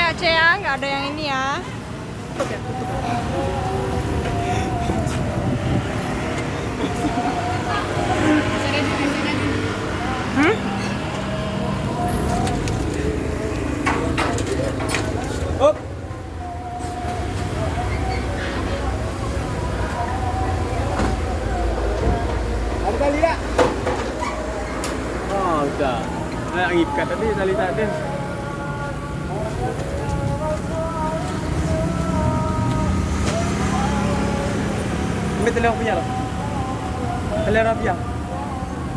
ya, Ce ya, nggak ada yang ini ya. Hmm? Up. Ada tali tak? Oh, udah. Nah, ikat tadi tali tak ada. Ambil tali Rafiah lah. Tali Rafiah.